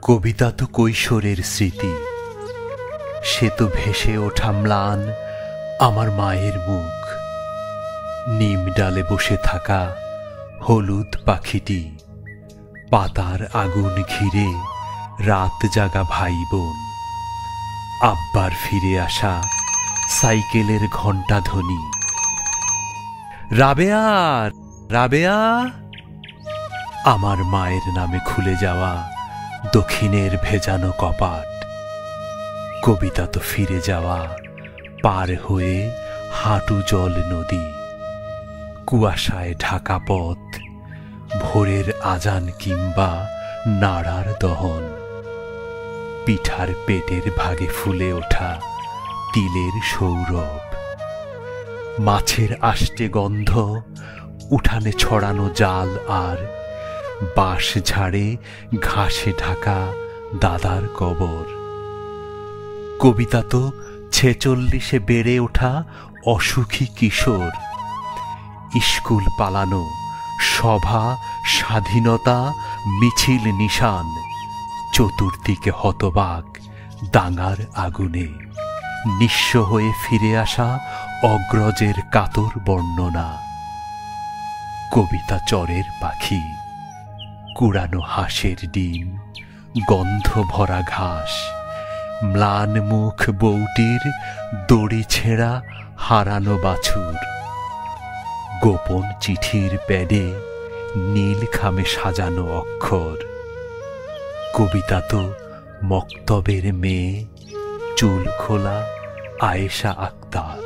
কবিতা তো কৈশোরের স্মৃতি, সে তো ভেসে ওঠা ম্লান আমার মায়ের মুখ। নিম ডালে বসে থাকা হলুদ পাখিটি, পাতার আগুন ঘিরে রাত জাগা ভাই বোন, আব্বার ফিরে আসা সাইকেলের ঘণ্টা ধ্বনি, রাবেয়া রাবেয়া, আমার মায়ের নামে খুলে যাওয়া দক্ষিণের ভেজানো কপাট। কবিতা তো ফিরে যাওয়া পার হয়ে হাঁটু জল নদী, কুয়াশায় ঢাকা পথ, ভোরের আজান কিংবা নাড়ার দহন, পিঠার পেটের ভাগে ফুলে ওঠা তিলের সৌরভ, মাছের আষ্টে গন্ধ, উঠানে ছড়ানো জাল আর বাঁশ ঝাড়ে ঘাসে ঢাকা দাদার কবর। কবিতা তো 46-এ বেড়ে ওঠা অসুখী কিশোর, স্কুল পালানো, সভা, স্বাধীনতা, মিছিল নিশান, চতুর্দিকে হতবাক দাঙ্গার আগুনে, নিঃস্ব হয়ে ফিরে আসা অগ্রজের কাতর বর্ণনা। কবিতা চরের পাখি, কুড়ানো হাঁসের ডিম, গন্ধ ভরা ঘাস, ম্লান মুখ বউটির, দড়ি ছেঁড়া হারানো বাছুর, গোপন চিঠির প্যাডে নীল খামে সাজানো অক্ষর। কবিতা তো মক্তবের মেয়ে, চুল খোলা আয়েশা আক্তার।